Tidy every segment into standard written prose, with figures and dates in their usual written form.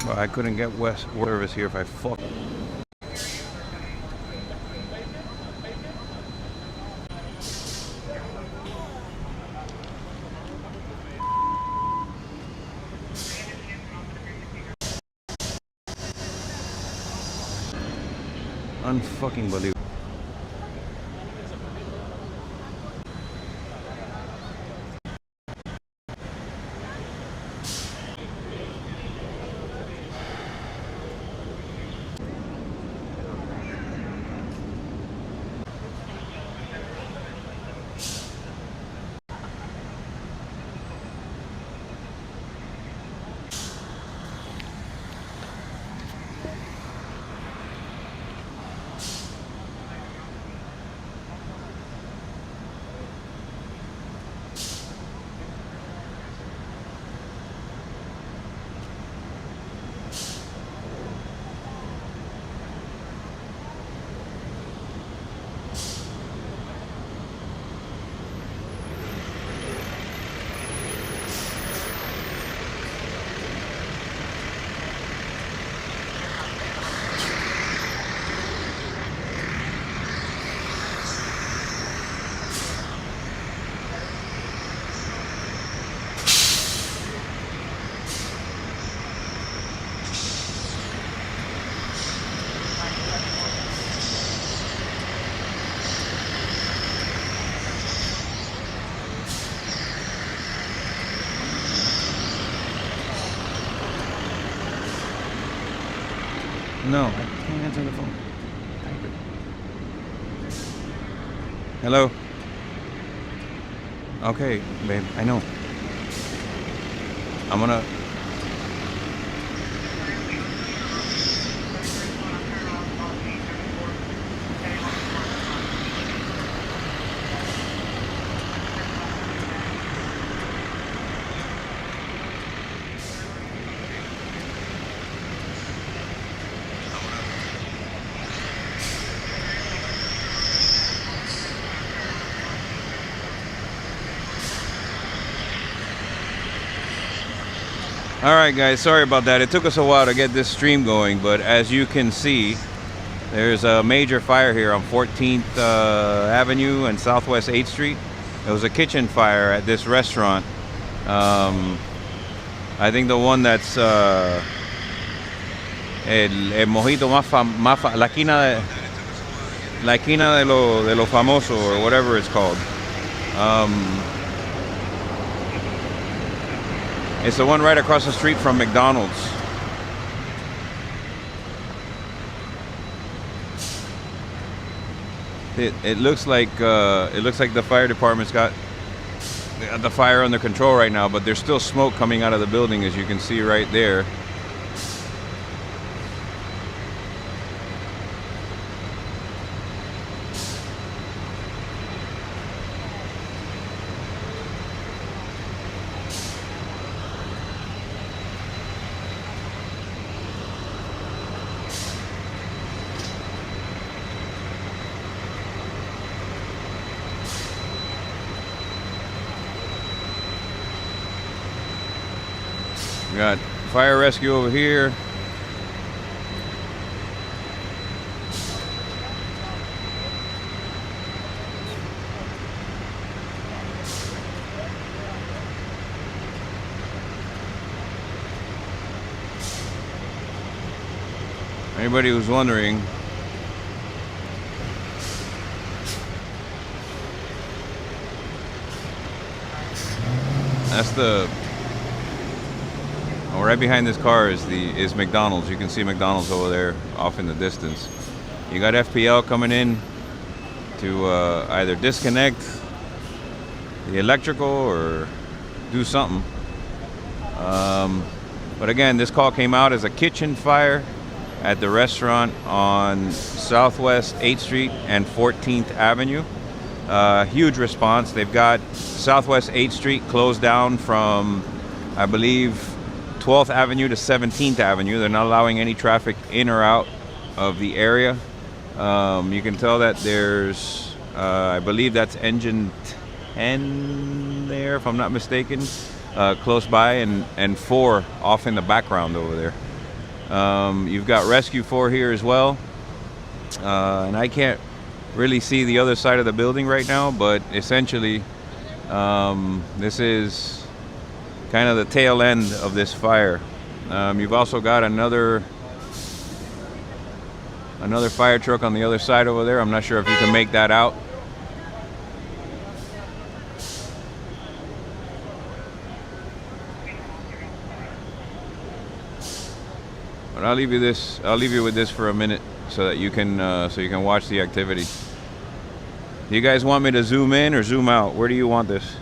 Well, I couldn't get west service here if I fuck. Unfucking believable. No, I can't answer the phone. Hello? Okay, babe, I know. I'm gonna... Alright guys, sorry about that. It took us a while to get this stream going, but as you can see, there's a major fire here on 14th Avenue and Southwest 8th Street. It was a kitchen fire at this restaurant. I think the one that's el mojito la esquina de lo famoso, or whatever it's called. It's the one right across the street from McDonald's. It looks like the fire department's got the fire under control right now, but there's still smoke coming out of the building, as you can see right there. We got fire rescue over here. Anybody who's wondering, that's the... Oh, right behind this car is McDonald's. You can see McDonald's over there off in the distance. You got FPL coming in to either disconnect the electrical or do something. But again, this call came out as a kitchen fire at the restaurant on Southwest 8th Street and 14th Avenue. Huge response. They've got Southwest 8th Street closed down from, I believe, 12th Avenue to 17th Avenue. They're not allowing any traffic in or out of the area. You can tell that there's, I believe that's engine 10 there, if I'm not mistaken, close by, and 4 off in the background over there. You've got Rescue 4 here as well. And I can't really see the other side of the building right now, but essentially this is kind of the tail end of this fire. You've also got another fire truck on the other side over there. I'm not sure if you can make that out. But I'll leave you with this for a minute so that you can watch the activity. Do you guys want me to zoom in or zoom out? Where do you want this?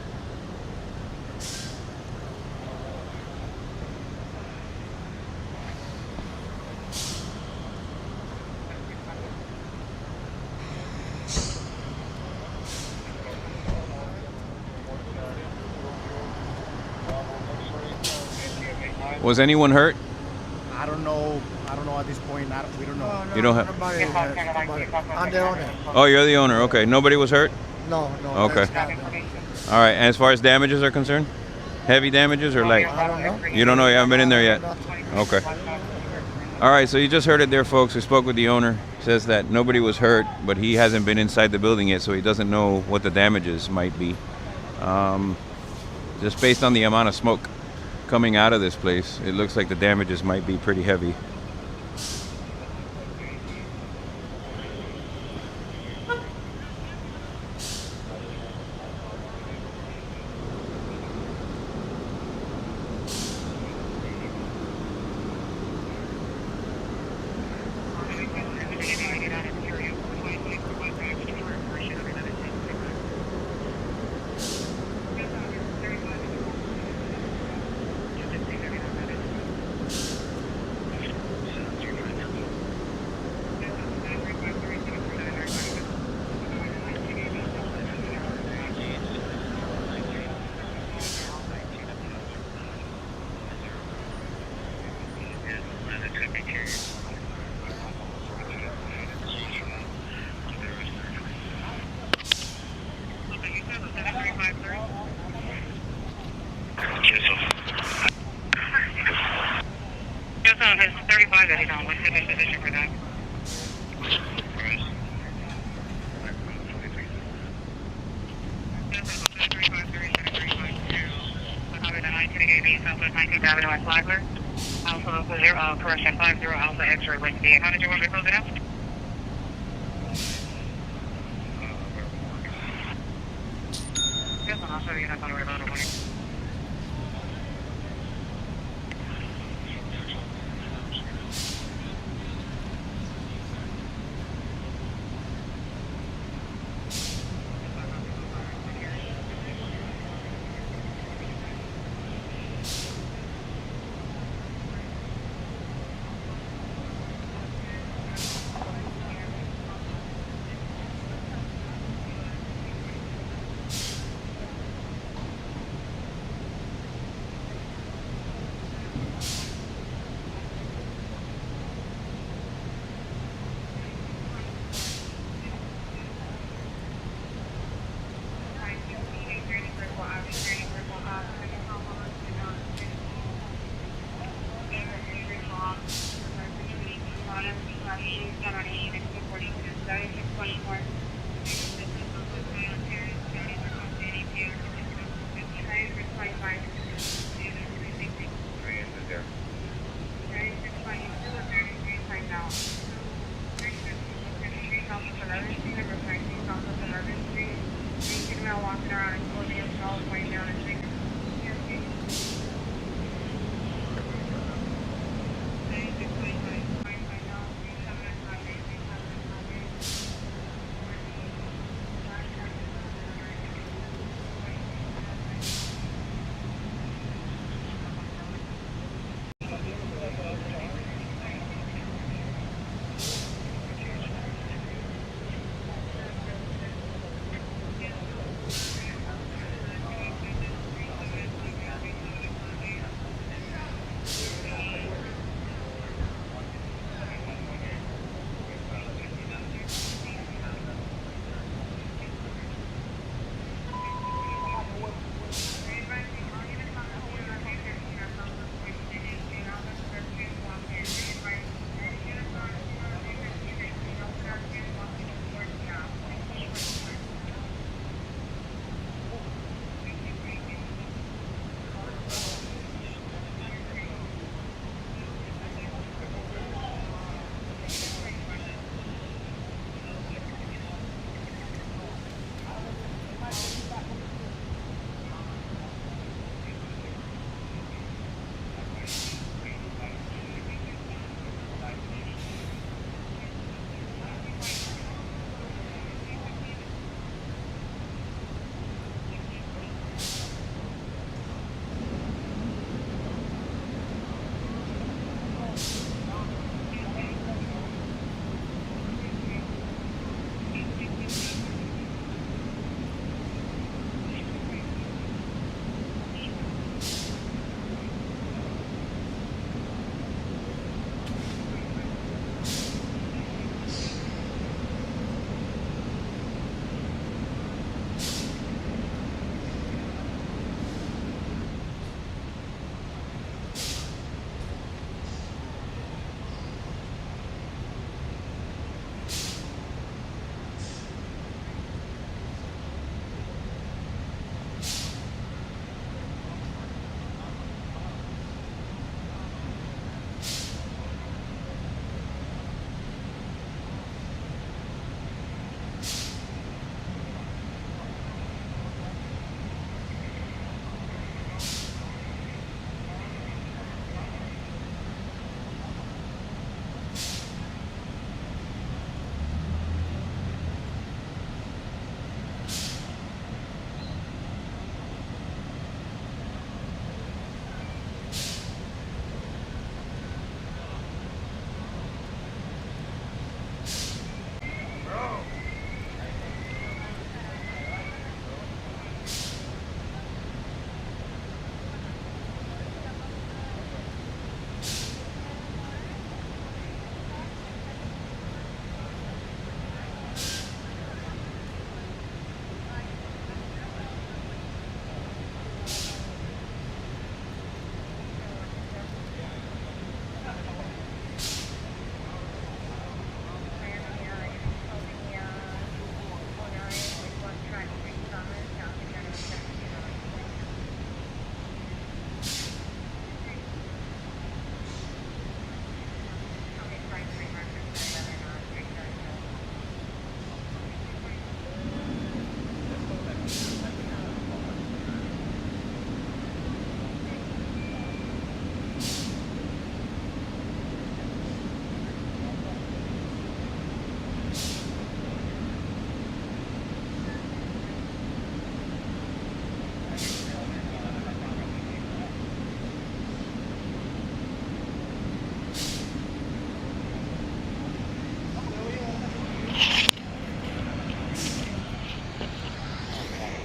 Was anyone hurt? I don't know at this point. We don't know. You don't have. I'm the owner. Oh, you're the owner. Okay. Nobody was hurt? No. Okay. All right. And as far as damages are concerned, heavy damages or light? I don't know. You don't know. You haven't been in there yet. Okay. All right. So you just heard it there, folks. We spoke with the owner. Says that nobody was hurt, but he hasn't been inside the building yet, so he doesn't know what the damages might be. Just based on the amount of smoke coming out of this place, it looks like the damages might be pretty heavy. Correction 50 Alpha X-ray Whiskey. How did you want me to close it out? Yes, I'll show you how to worry about it.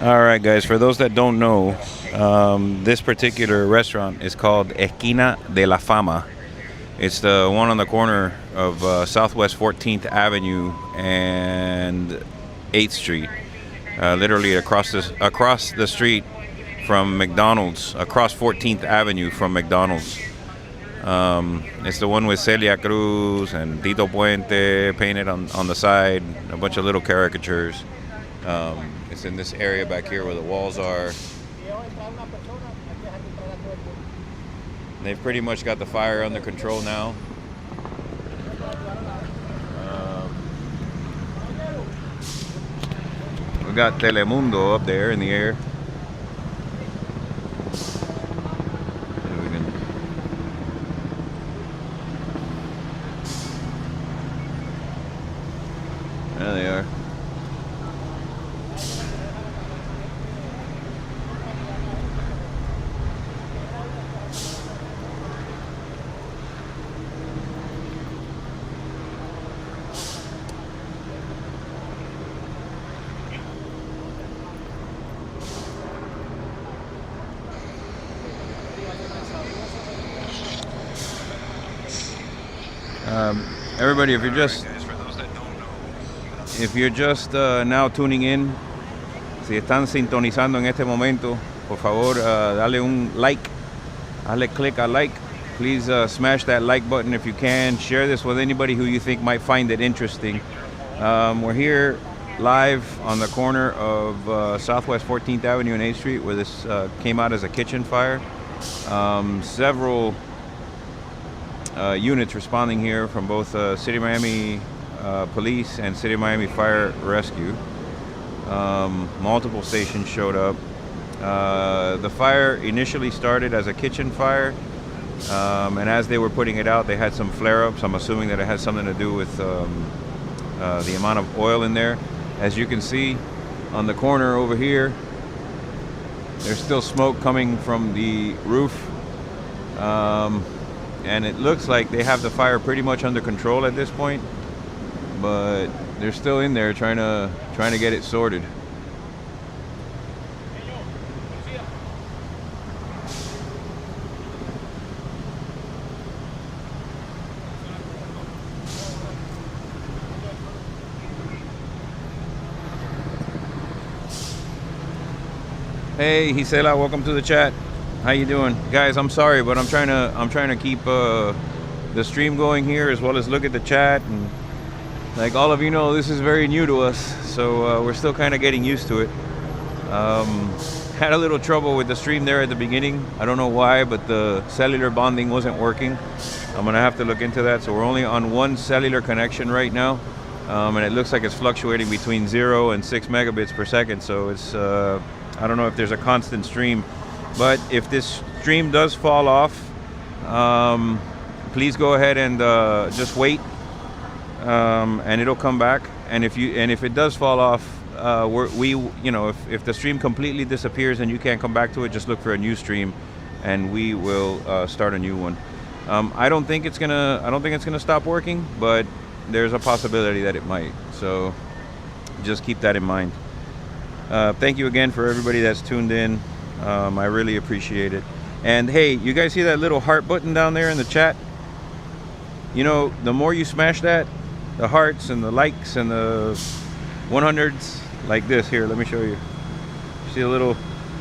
All right, guys, for those that don't know, this particular restaurant is called Esquina de la Fama. It's the one on the corner of Southwest 14th Avenue and 8th Street, literally across the street from McDonald's, across 14th Avenue from McDonald's. It's the one with Celia Cruz and Tito Puente painted on the side, a bunch of little caricatures. It's in this area back here where the walls are. They've pretty much got the fire under control now. We got Telemundo up there in the air. There they are. Everybody, if you're just now tuning in, si están sintonizando en este momento, por favor, dale un like, dale click a like. Please smash that like button if you can. Share this with anybody who you think might find it interesting. We're here live on the corner of Southwest 14th Avenue and 8th Street, where this came out as a kitchen fire. Several units responding here from both City of Miami Police and City of Miami Fire Rescue. Multiple stations showed up. The fire initially started as a kitchen fire, and as they were putting it out, they had some flare-ups. I'm assuming that it has something to do with the amount of oil in there. As you can see on the corner over here, there's still smoke coming from the roof. And it looks like they have the fire pretty much under control at this point, but they're still in there trying to get it sorted. Hey, Gisela, welcome to the chat. How you doing, guys? I'm sorry, but I'm trying to keep the stream going here, as well as look at the chat. And like all of you know, this is very new to us, so we're still kind of getting used to it. Had a little trouble with the stream there at the beginning. I don't know why, but the cellular bonding wasn't working. I'm gonna have to look into that. So we're only on one cellular connection right now, and it looks like it's fluctuating between 0 and 6 megabits per second. So it's I don't know if there's a constant stream. But if this stream does fall off, please go ahead and just wait, and it'll come back. And if it does fall off, if the stream completely disappears and you can't come back to it, just look for a new stream, and we will start a new one. I don't think it's gonna stop working, but there's a possibility that it might. So just keep that in mind. Thank you again for everybody that's tuned in. I really appreciate it. And hey, you guys see that little heart button down there in the chat? You know, the more you smash that, the hearts and the likes and the 100s, like this here, let me show you. See the little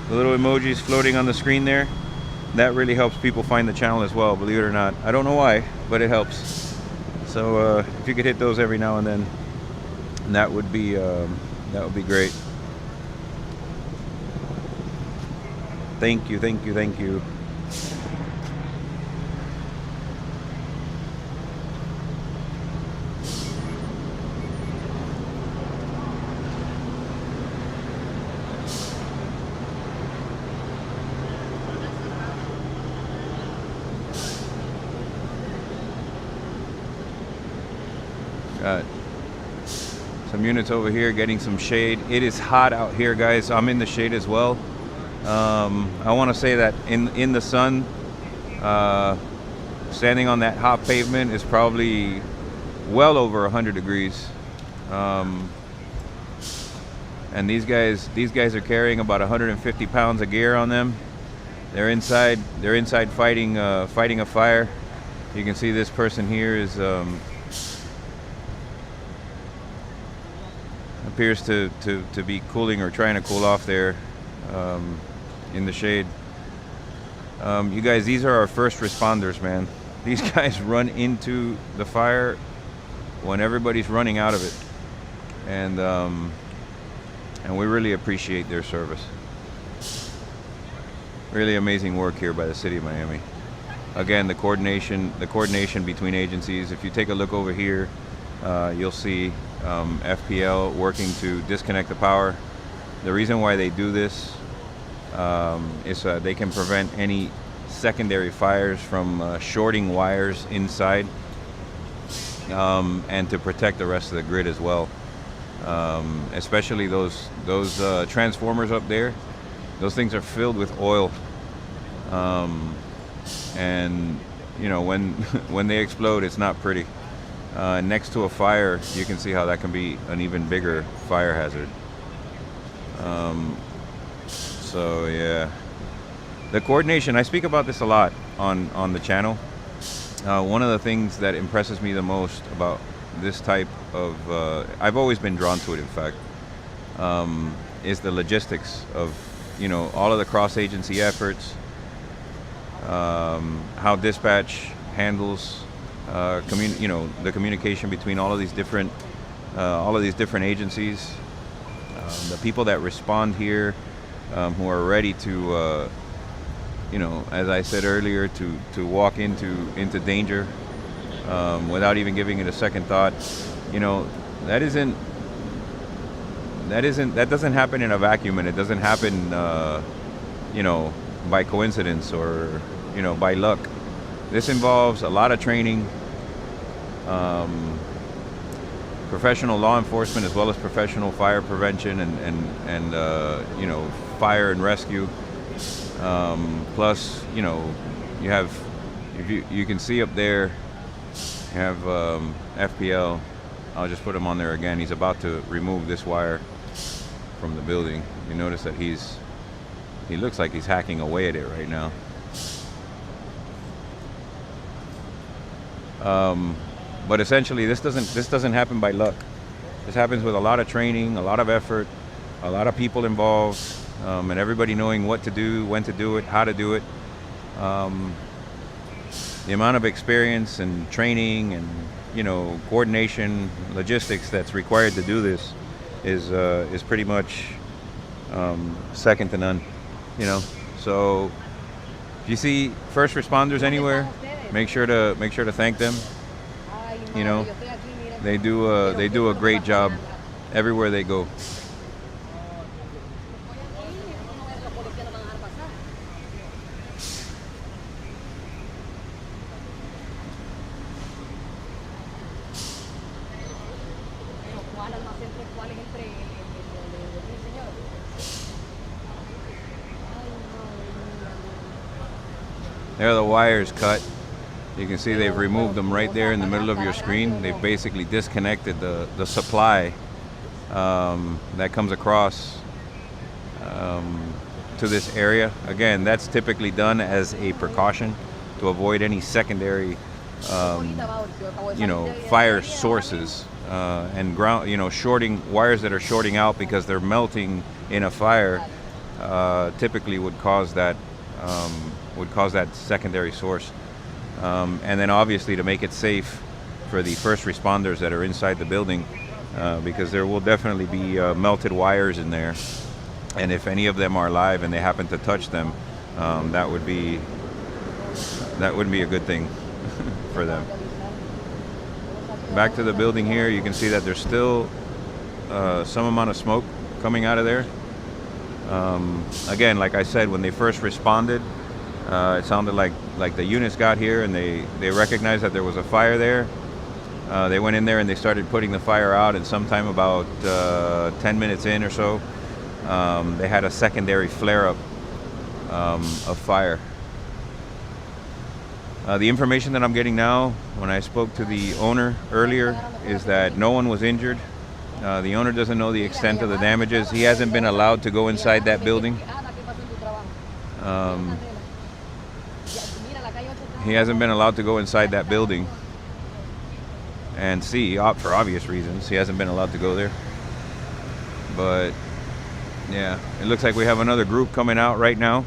emojis floating on the screen there? That really helps people find the channel as well, believe it or not. I don't know why, but it helps. So if you could hit those every now and then, that would be great. Thank you, thank you, thank you. Got some units over here getting some shade. It is hot out here, guys. I'm in the shade as well. I want to say that in the sun, standing on that hot pavement is probably well over 100 degrees. and these guys are carrying about 150 pounds of gear on them. They're inside fighting a fire. You can see this person here is appears to be cooling or trying to cool off there in the shade. You guys, these are our first responders, man. These guys run into the fire when everybody's running out of it, and we really appreciate their service. Really amazing work here by the city of Miami. Again, the coordination between agencies. If you take a look over here, you'll see FPL working to disconnect the power. The reason why they do this is they can prevent any secondary fires from shorting wires inside, and to protect the rest of the grid as well. Especially those transformers up there. Those things are filled with oil, and you know, when they explode, it's not pretty. Next to a fire, you can see how that can be an even bigger fire hazard. So yeah, the coordination, I speak about this a lot on the channel. One of the things that impresses me the most about this type of, I've always been drawn to it, in fact, is the logistics of, you know, all of the cross-agency efforts, how dispatch handles the communication between all of these different agencies, the people that respond here, who are ready to, as I said earlier, to walk into danger without even giving it a second thought. You know, that doesn't happen in a vacuum, and it doesn't happen, by coincidence or, by luck. This involves a lot of training, professional law enforcement, as well as professional fire prevention and fire and rescue. Plus, you have, if you can see up there, you have FPL. I'll just put him on there again. He's about to remove this wire from the building. You notice that he looks like he's hacking away at it right now. But essentially, this doesn't happen by luck. This happens with a lot of training, a lot of effort, a lot of people involved, and everybody knowing what to do, when to do it, how to do it. The amount of experience and training and coordination, logistics that's required to do this is pretty much second to none. So if you see first responders anywhere, make sure to thank them. They do a great job everywhere they go. There are the wires cut. You can see they've removed them right there in the middle of your screen. They've basically disconnected the supply that comes across to this area. Again, that's typically done as a precaution to avoid any secondary fire sources and ground, shorting wires that are shorting out because they're melting in a fire typically would cause that secondary source. And then obviously to make it safe for the first responders that are inside the building, because there will definitely be melted wires in there, and if any of them are live and they happen to touch them, that wouldn't be a good thing for them. Back to the building here, you can see that there's still some amount of smoke coming out of there. Again, like I said, when they first responded, it sounded like the units got here and they recognized that there was a fire there. They went in there and they started putting the fire out, and sometime about 10 minutes in or so, they had a secondary flare-up of fire. The information that I'm getting now, when I spoke to the owner earlier, is that no one was injured. The owner doesn't know the extent of the damages. He hasn't been allowed to go inside that building. He hasn't been allowed to go inside that building and see, for obvious reasons. He hasn't been allowed to go there. But yeah, it looks like we have another group coming out right now.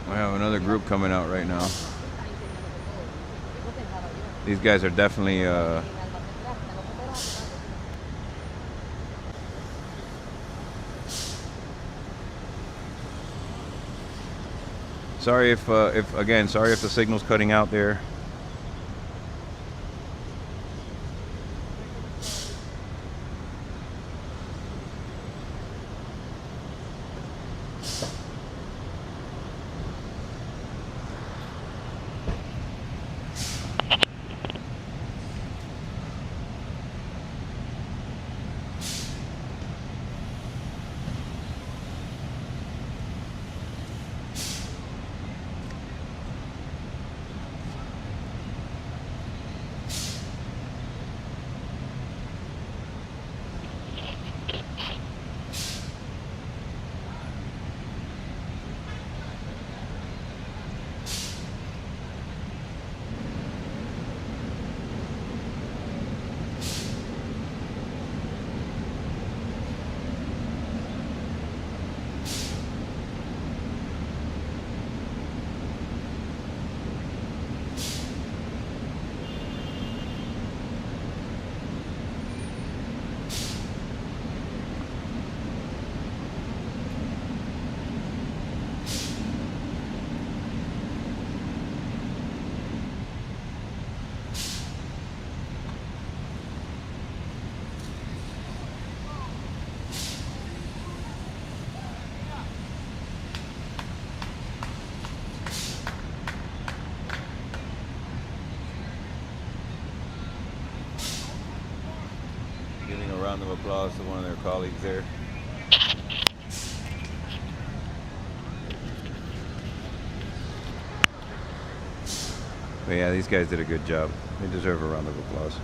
We have another group coming out right now. These guys are definitely sorry if the signal's cutting out there. Giving a round of applause to one of their colleagues there. But yeah, these guys did a good job. They deserve a round of applause.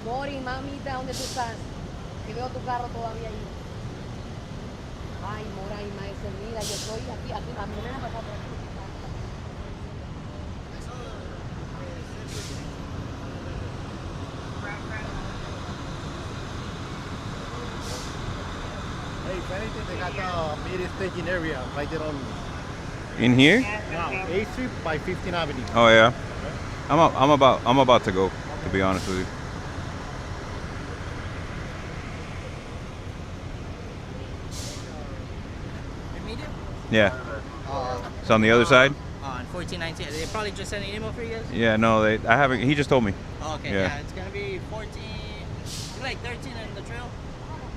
Mori, mamita, ¿dónde tú estás? Que veo tu carro todavía ahí. Ay, Mora y maestro, mira, yo estoy aquí, a mi nena pasó por aquí. Hey, if anything, they got the media staging area right there on In here? now 8th Street by 15th Avenue. Oh yeah. I'm about to go, to be honest with you. Yeah. It's on the other side? On 1419. They probably just sent an email for you guys? Yeah, no, I haven't. He just told me. Oh, okay, Yeah. yeah. It's going to be 14, it's like 13 in the trail.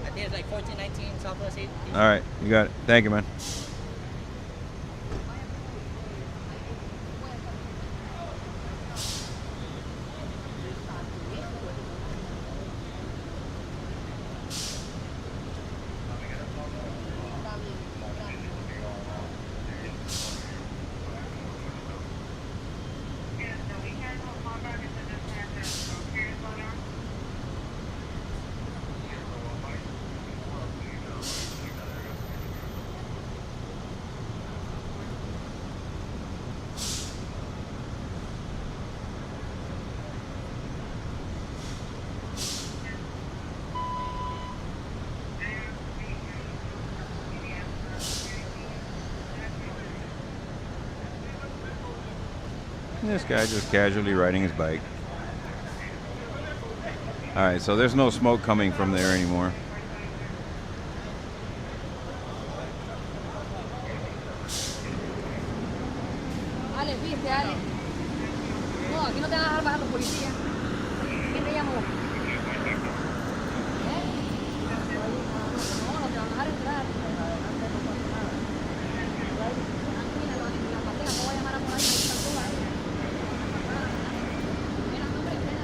I think it's like 1419 Southwest 8. All right, you got it. Thank you, man. This guy just casually riding his bike. All right, so there's no smoke coming from there anymore. Ale, viste, Ale. No, aquí no te van a dejar bajar los policías. ¿Quién te llamó? ¿Eh? No, no te van a dejar entrar. Tranquila, no, la patera, no voy a llamar a por ahí, están todas ahí. Mira, hombre, espera.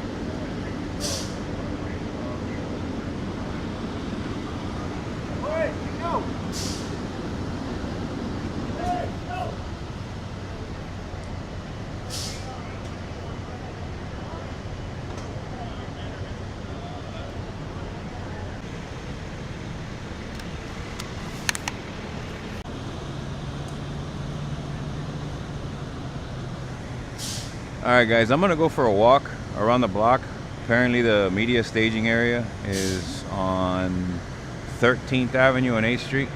All right, guys, I'm gonna go for a walk around the block. Apparently the media staging area is on 13th Avenue and 8th Street.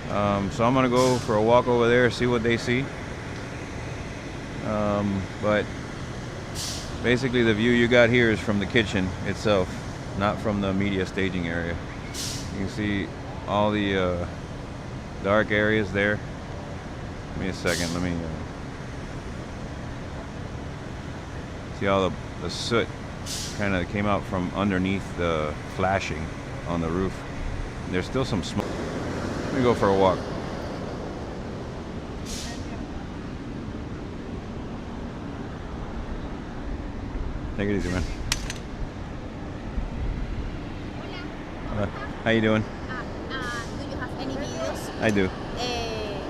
So I'm gonna go for a walk over there, see what they see. But basically the view you got here is from the kitchen itself, not from the media staging area. You can see all the dark areas there. Give me a second, let me see all the soot kind of came out from underneath the flashing on the roof. There's still some smoke. Let me go for a walk. Take it easy, man. How you doing? Do you have any videos? I do.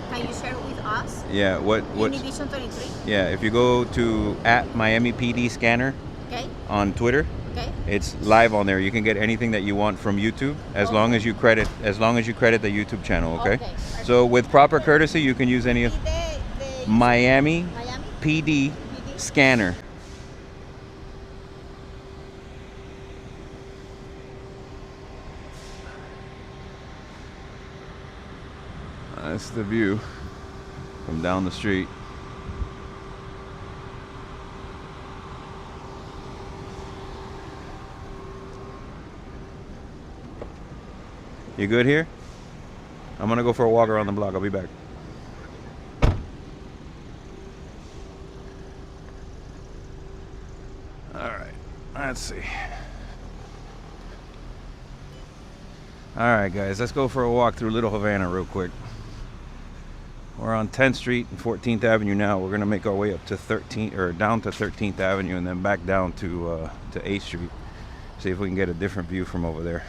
Can you share with us? Yeah. What? Univision 23. Yeah. If you go to @MiamiPD Scanner Okay. on Twitter, Okay. it's live on there. You can get anything that you want from YouTube as long as you credit the YouTube channel. Okay. Okay. So with proper courtesy, you can use any of The Miami Miami PD PD. Scanner. That's the view from down the street. You good here? I'm gonna go for a walk around the block. I'll be back. All right, let's see. All right, guys, let's go for a walk through Little Havana real quick. We're on 10th Street and 14th Avenue now. We're gonna make our way up to 13th or down to 13th Avenue and then back down to 8th Street. See if we can get a different view from over there.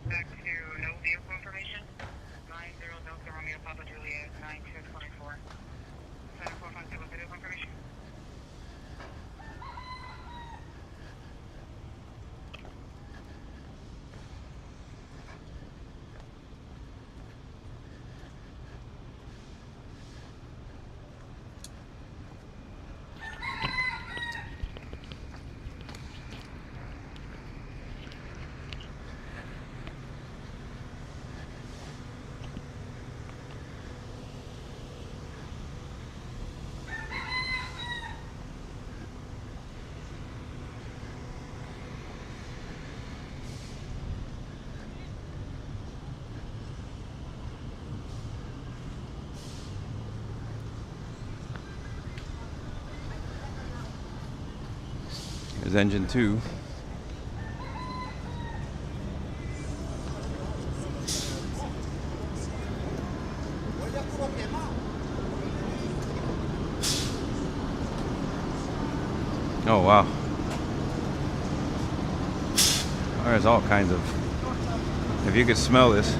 Back to no vehicle information. 90 Delta Romeo Papa Juliet 9224. 7452 vehicle information. There's engine 2. Oh wow. There's all kinds of, if you could smell this.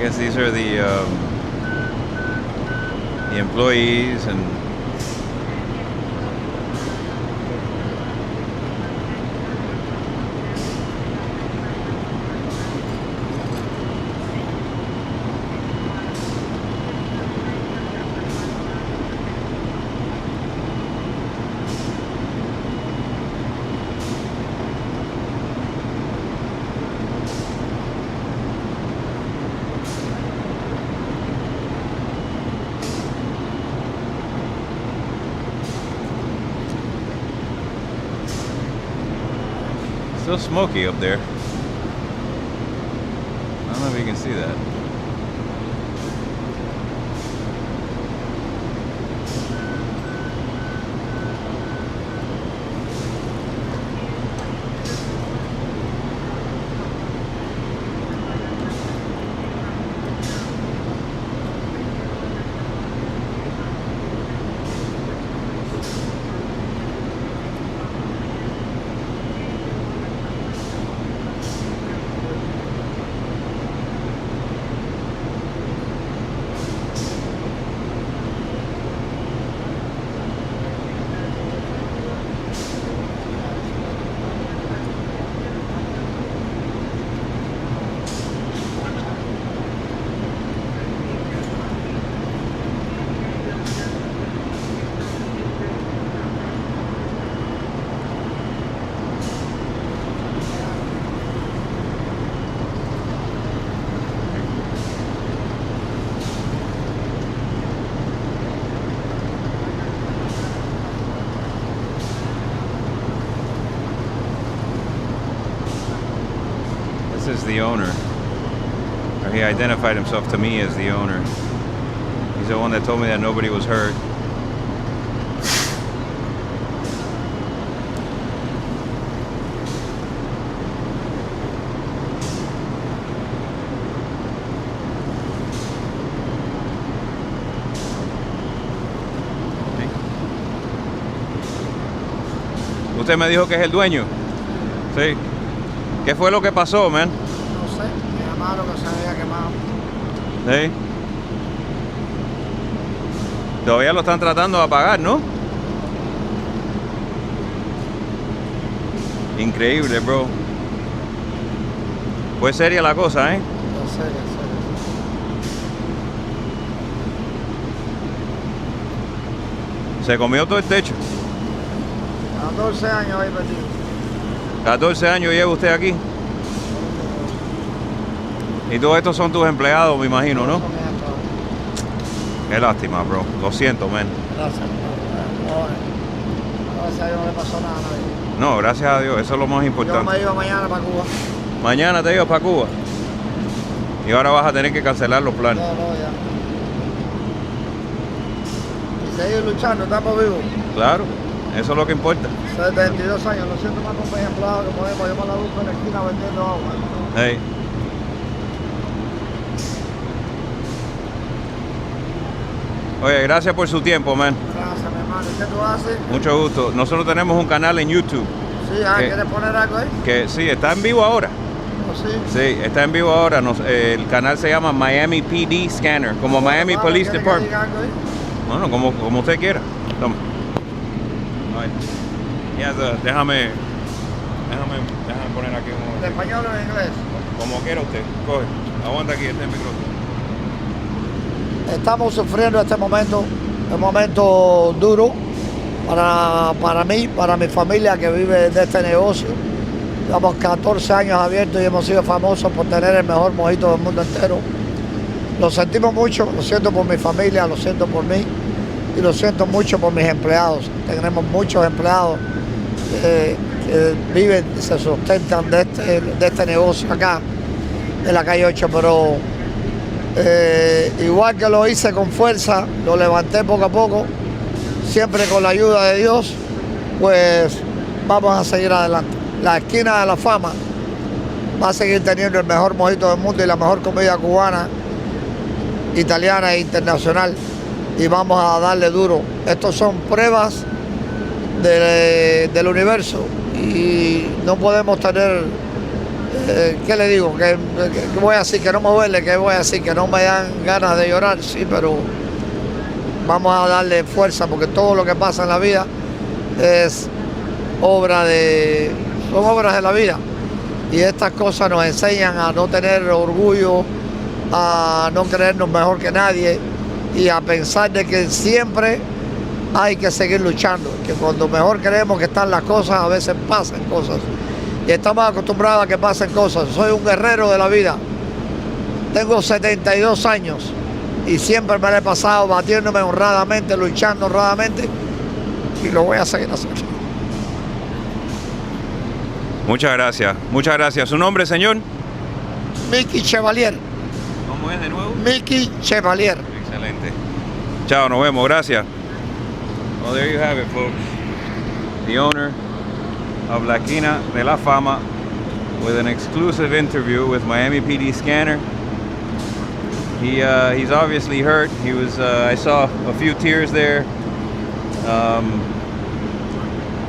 guess these are the employees and still smoky up there. I don't know if you can see that. This is the owner. Or he identified himself to me as the owner. He's the one that told me that nobody was hurt. Usted me dijo que es el dueño. Sí. ¿Qué fue lo que pasó, man? No sé, me llamaron que se había quemado. Sí. Todavía lo están tratando de apagar, ¿no? Increíble, bro. Fue seria la cosa, ¿eh? No sé, Se comió todo el techo. 14 años ahí metido. 14 años lleva usted aquí. Y todos estos son tus empleados, me imagino, ¿no? Qué lástima, bro. Lo siento, man. Gracias. Gracias a Dios no le pasó nada a nadie. No, gracias a Dios. Eso es lo más Yo importante. me iba mañana para Cuba. Mañana te ibas para Cuba. Y ahora vas a tener que cancelar los planes. No, ya. Y seguir luchando, estamos vivos. Claro, eso es lo que importa. 72 años, lo siento más con mis empleados que podemos. Yo me la busco en la esquina vendiendo agua. Hey. Oye, gracias por su tiempo, man. Gracias, mi hermano. ¿Qué tú haces? Mucho gusto. Nosotros tenemos un canal en YouTube. Sí, ¿quieres poner algo ahí? Que sí, está en vivo ahora. ¿O sí? Sí, está en vivo ahora. El canal se llama Miami PD Scanner, como Miami Police ¿Quieres que Department. diga algo ahí? Bueno, como usted quiera. Toma. Ay. Déjame poner aquí un ¿En momento. español o en inglés? Como quiera usted. Coge. Aguanta aquí este micrófono. Estamos sufriendo este momento, un momento duro para mí, para mi familia que vive de este negocio. Llevamos 14 años abiertos y hemos sido famosos por tener el mejor mojito del mundo entero. Lo sentimos mucho, lo siento por mi familia, lo siento por mí y lo siento mucho por mis empleados. Tenemos muchos empleados que viven, se sustentan de este negocio acá en la calle 8, pero igual que lo hice con fuerza, lo levanté poco a poco, siempre con la ayuda de Dios, pues vamos a seguir adelante. La esquina de la Fama va a seguir teniendo el mejor mojito del mundo y la mejor comida cubana, italiana e internacional, y vamos a darle duro. Estos son pruebas del universo y no podemos tener, ¿qué le digo? ¿Qué voy a decir? Que no me duele, ¿qué voy a decir? Que no me dan ganas de llorar, sí, pero vamos a darle fuerza porque todo lo que pasa en la vida es son obras de la vida, y estas cosas nos enseñan a no tener orgullo, a no creernos mejor que nadie y a pensar de que siempre hay que seguir luchando, que cuando mejor creemos que están las cosas, a veces pasan cosas y estamos acostumbrados a que pasen cosas. Soy un guerrero de la vida, tengo 72 años y siempre me la he pasado batiéndome honradamente, luchando honradamente, y lo voy a seguir haciendo. Muchas gracias, muchas gracias. ¿Su nombre, señor? Miky Chevalier. ¿Cómo es de nuevo? Miky Chevalier. Excelente. Chao, nos vemos, gracias. Well, there you have it, folks. The owner of La Esquina de la Fama with an exclusive interview with Miami PD Scanner. He's obviously hurt. He was. I saw a few tears there.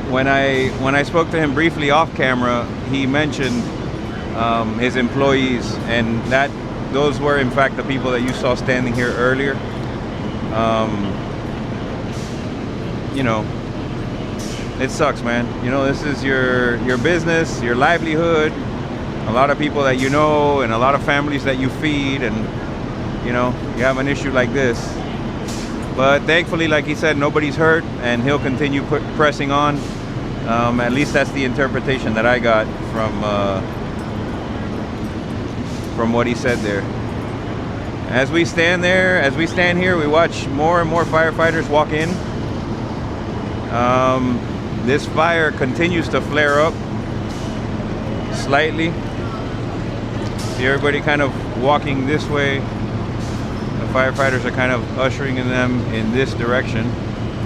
When I spoke to him briefly off camera, he mentioned his employees, and those were in fact the people that you saw standing here earlier. You know, it sucks, man. You know, this is your business, your livelihood, a lot of people that you know, and a lot of families that you feed, and you know, you have an issue like this. But thankfully, like he said, nobody's hurt, and he'll continue pressing on. At least that's the interpretation that I got from what he said there. As we stand here, we watch more and more firefighters walk in. This fire continues to flare up slightly. See everybody kind of walking this way. The firefighters are kind of ushering them in this direction.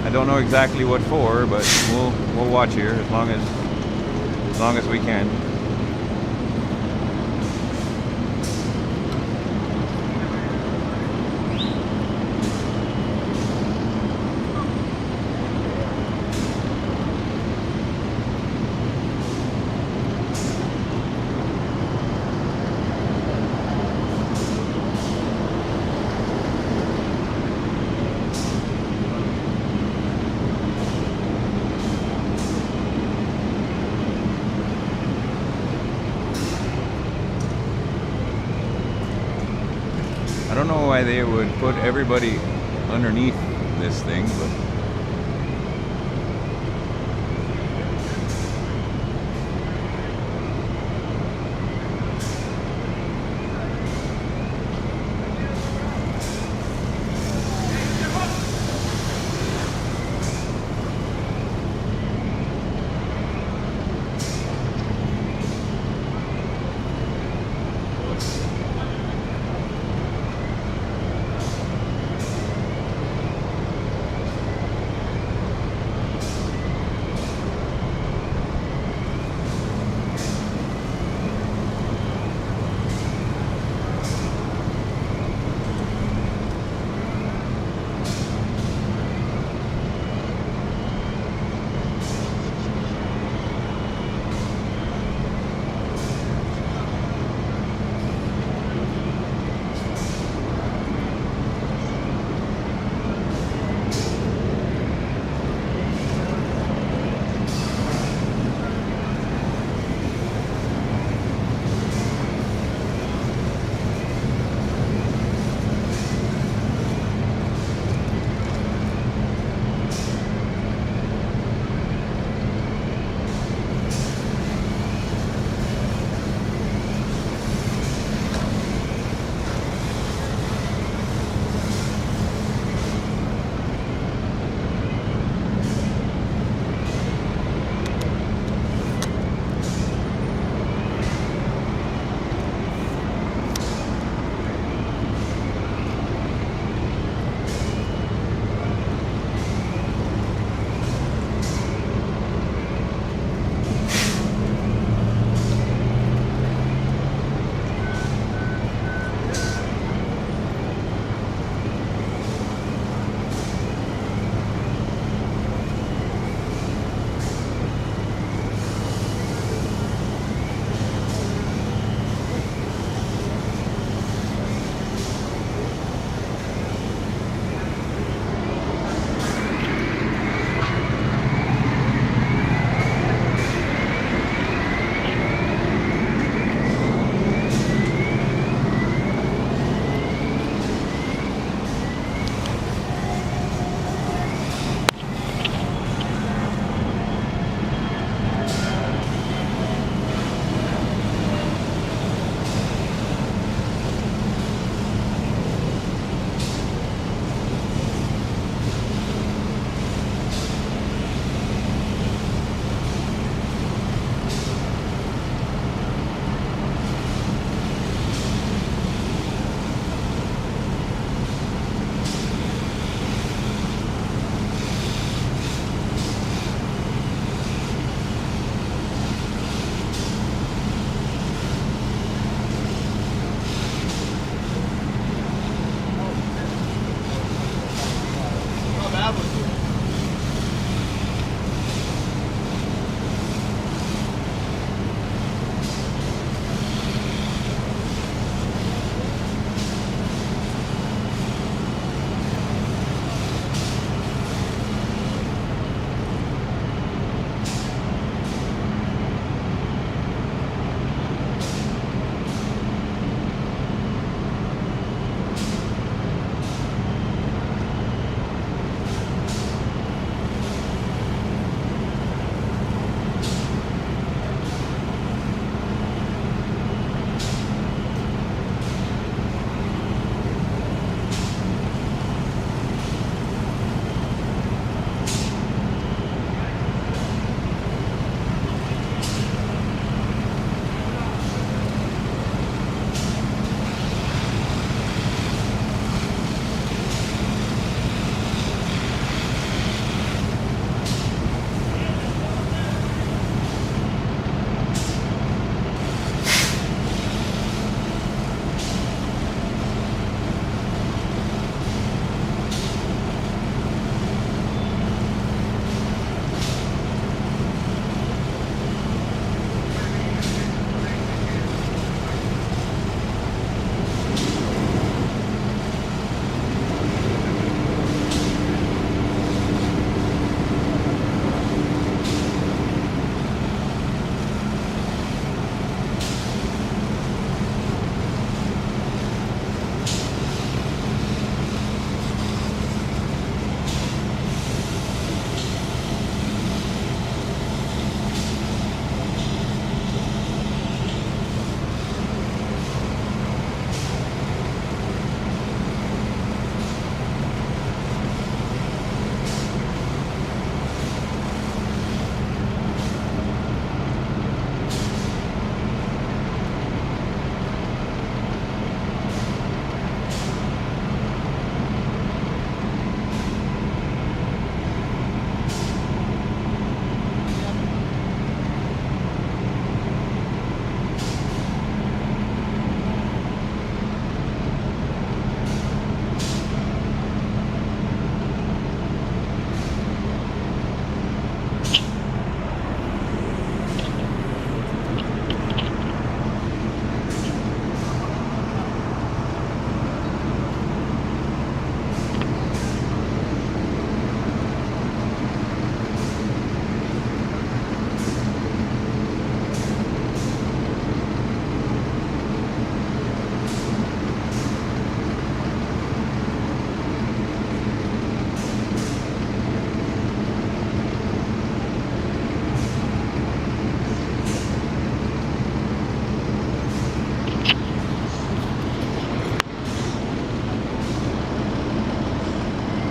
I don't know exactly what for, but we'll watch here as long as we can. I don't know why they would put everybody underneath this thing, but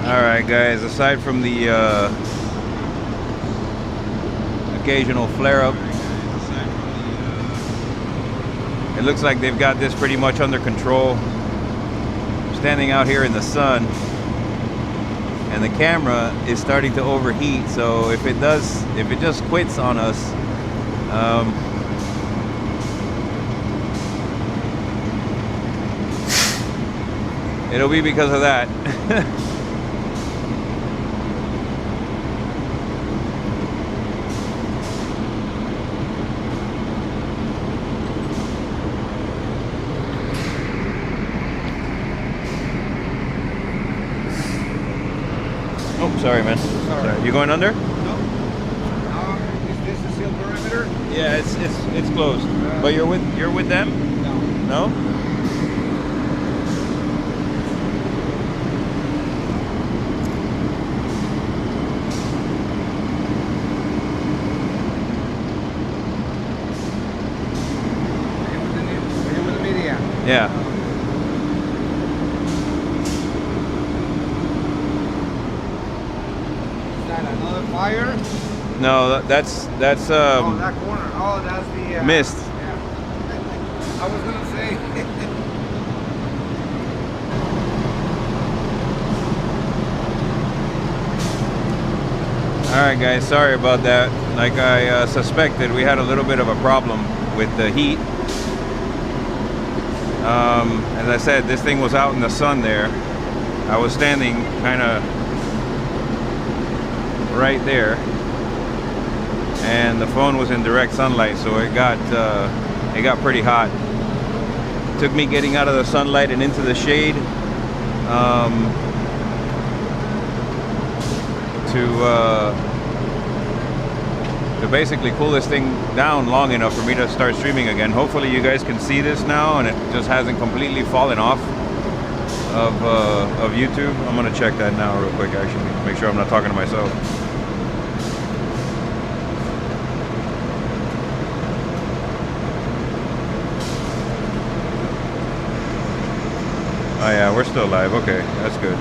All right, guys. Aside from the occasional flare-up, it looks like they've got this pretty much under control. Standing out here in the sun, and the camera is starting to overheat. So if it just quits on us, it'll be because of that. Oh, sorry, man. Sorry. You going under? No. Is this a seal perimeter? Yeah, it's closed. But you're with them? No. No? Are you with the media? Yeah. Is that another fire? No, that's Oh, that corner. Oh, that's the mist. Yeah. I was gonna say. All right, guys. Sorry about that. Like I suspected, we had a little bit of a problem with the heat. As I said, this thing was out in the sun there. I was standing kind of right there, and the phone was in direct sunlight, so it got pretty hot. It took me getting out of the sunlight and into the shade to basically cool this thing down long enough for me to start streaming again. Hopefully you guys can see this now and it just hasn't completely fallen off of YouTube. I'm gonna check that now real quick, actually, make sure I'm not talking to myself. Oh yeah, we're still live. Okay, that's good.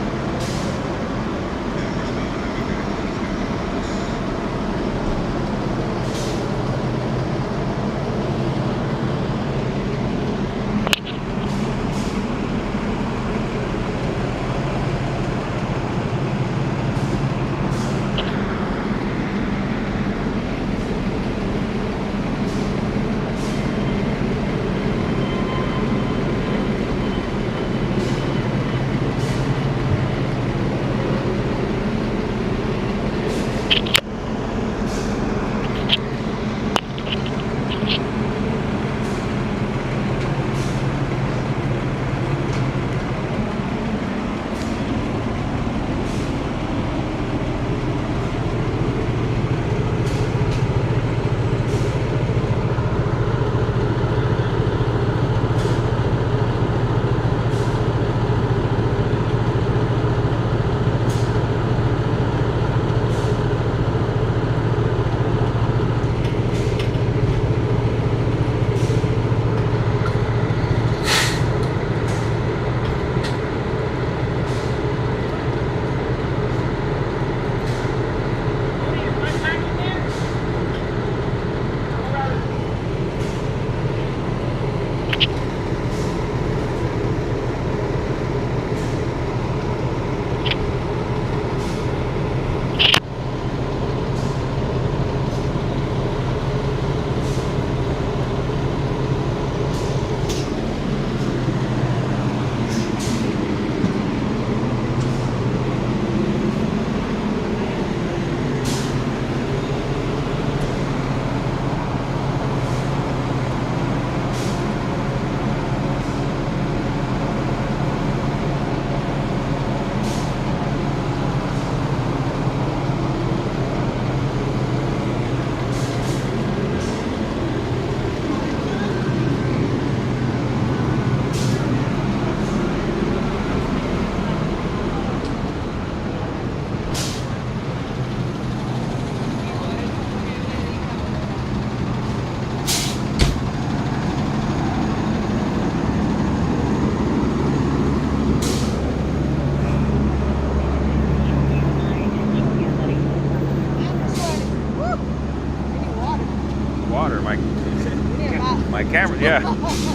camera. Yeah.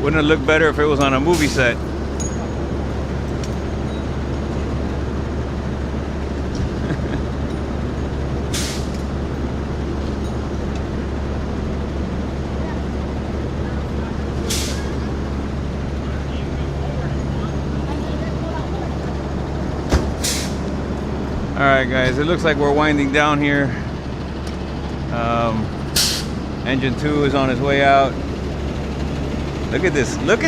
Wouldn't it look better if it was on a movie set? All right, guys, it looks like we're winding down here. Engine 2 is on his way out. Look at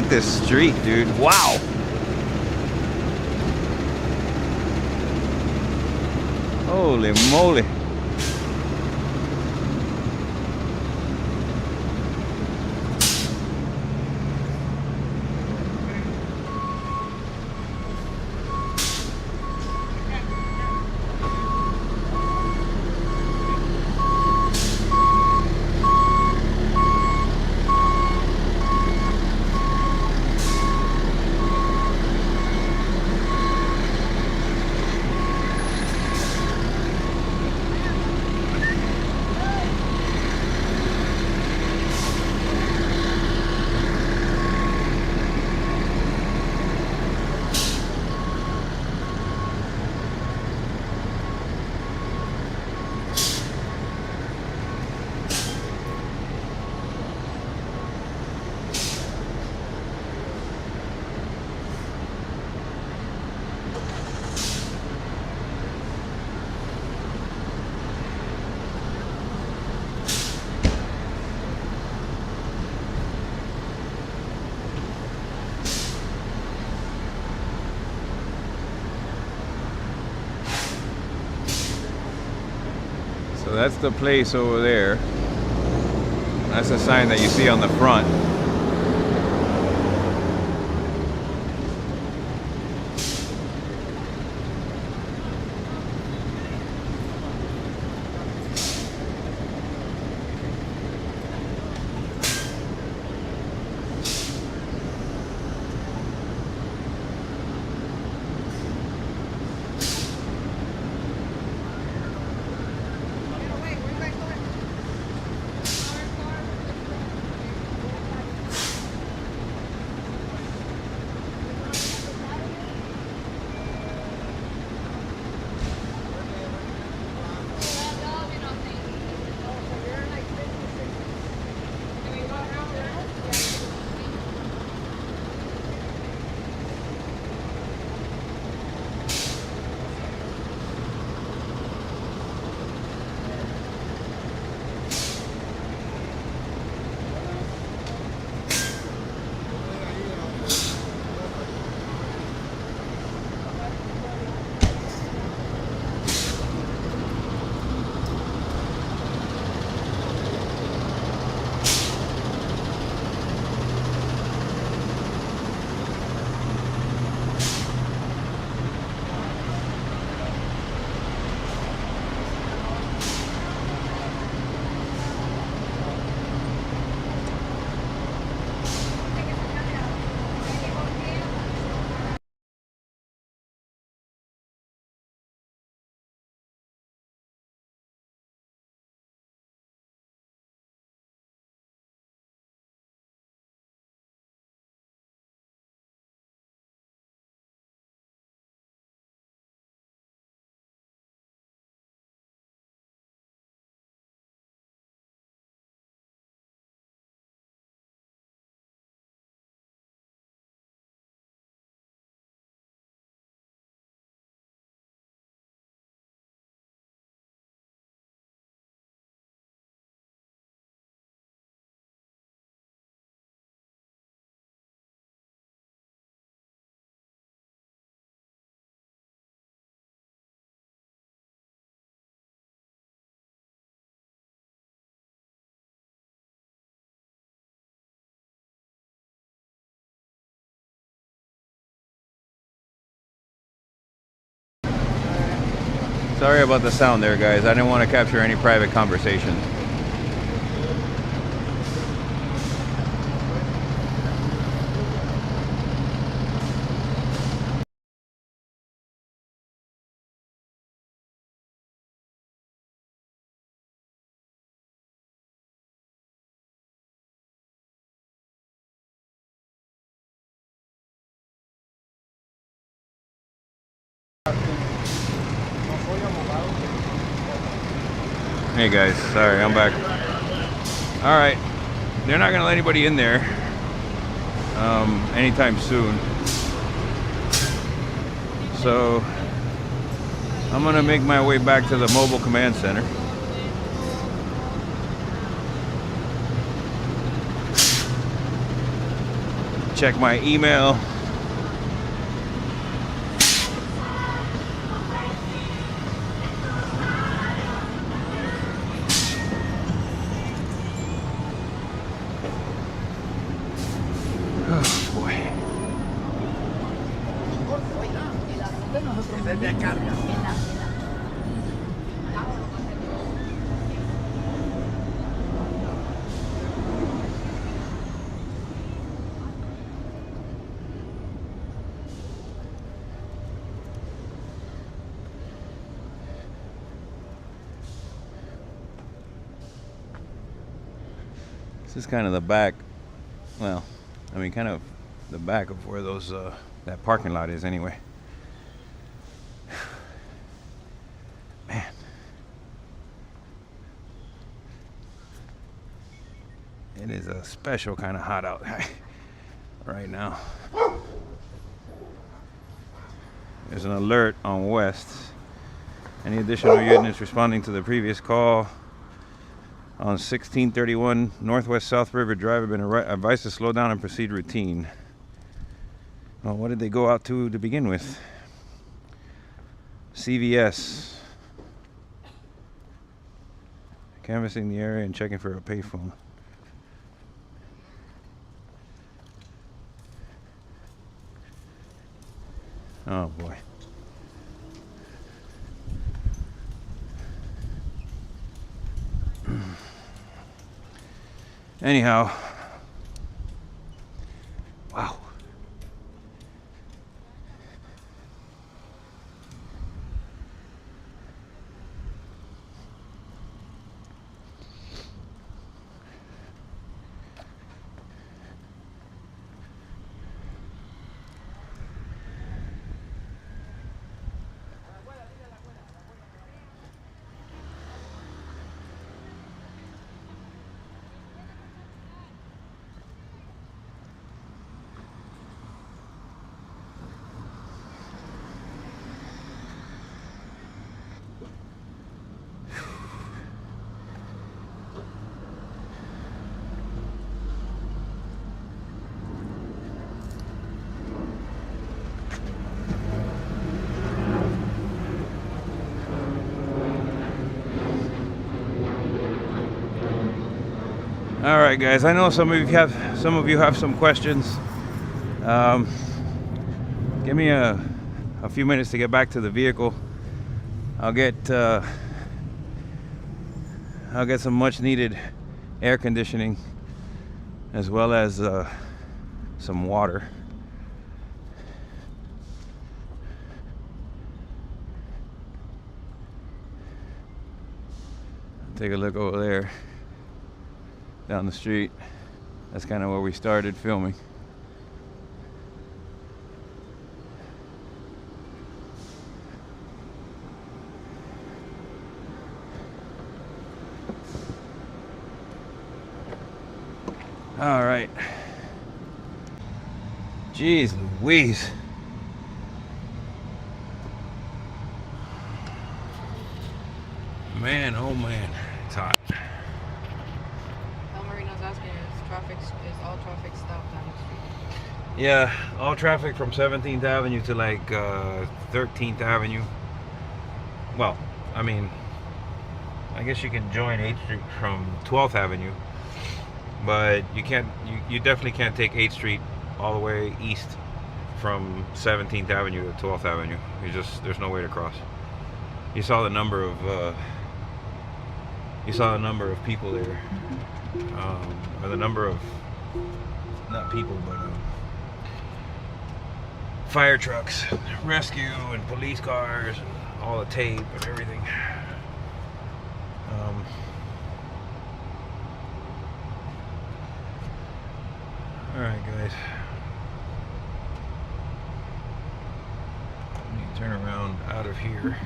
this street, dude. Wow. Holy moly. So that's the place over there. That's the sign that you see on the front. Sorry about the sound there, guys. I didn't want to capture any private conversations. Hey guys, sorry, I'm back. All right, they're not gonna let anybody in there anytime soon. So I'm gonna make my way back to the mobile command center. Check my email. This is kind of the back, well, I mean kind of the back of where those that parking lot is anyway. Man. It is a special kind of hot out right now. There's an alert on West. Any additional units responding to the previous call on 1631 Northwest South River Drive have been advised to slow down and proceed routine. Well, what did they go out to begin with? CVS. Canvassing the area and checking for a payphone. Oh boy. Anyhow, wow. All right, guys. I know some of you have some questions. Give me a few minutes to get back to the vehicle. I'll get some much needed air conditioning as well as some water. Take a look over there down the street. That's kind of where we started filming. All right. Jeez Louise. Man, oh man, it's hot. Is all traffic stopped down the street? Yeah, all traffic from 17th Avenue to like 13th Avenue. Well, I mean, I guess you can join 8th Street from 12th Avenue, but you can't. You definitely can't take 8th Street all the way east from 17th Avenue to 12th Avenue. There's no way to cross. you saw the number of people there, or the number of, not people, but fire trucks, rescue and police cars, and all the tape and everything. All right, guys. Let me turn around out of here.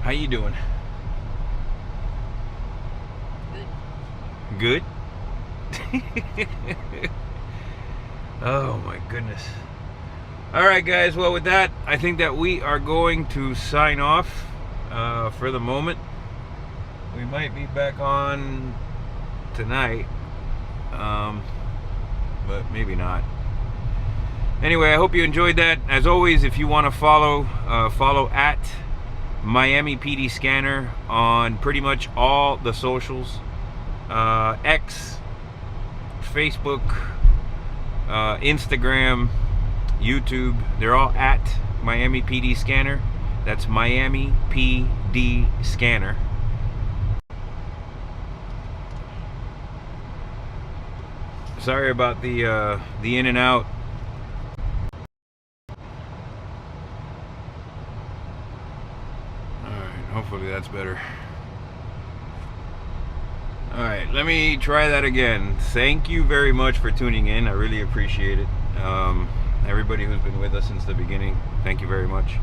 How you doing? Good. Oh my goodness. All right, guys. Well, with that, I think that we are going to sign off for the moment. We might be back on tonight, but maybe not. Anyway, I hope you enjoyed that. As always, if you want to follow at Miami PD Scanner on pretty much all the socials, X, Facebook, Instagram, YouTube. They're all at Miami PD Scanner. That's Miami PD Scanner. Sorry about the in and out. Hopefully that's better. Alright, let me try that again. Thank you very much for tuning in. I really appreciate it. Everybody who's been with us since the beginning, thank you very much.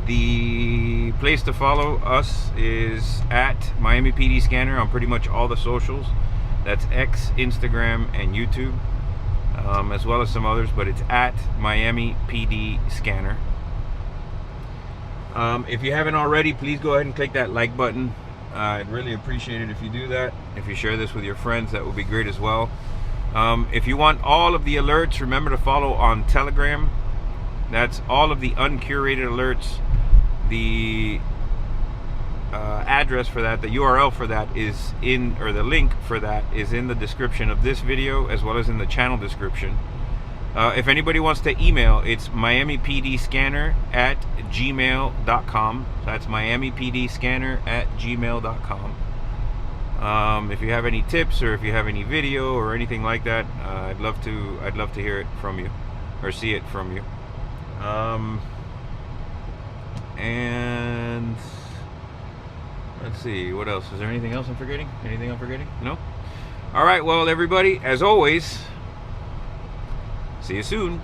The place to follow us is at Miami PD Scanner on pretty much all the socials. That's X, Instagram, and YouTube, as well as some others, but it's at Miami PD Scanner. If you haven't already, please go ahead and click that like button. I'd really appreciate it if you do that. If you share this with your friends, that would be great as well. If you want all of the alerts, remember to follow on Telegram. That's all of the uncurated alerts. The address for that, the URL for that is in, or the link for that is in the description of this video, as well as in the channel description. If anybody wants to email, it's miamipdscanner@gmail.com. That's miamipdscanner@gmail.com. If you have any tips, or if you have any video or anything like that, I'd love to hear it from you, or see it from you. And let's see, what else? Is there anything else I'm forgetting? Anything I'm forgetting? No? All right, well, everybody, as always, see you soon.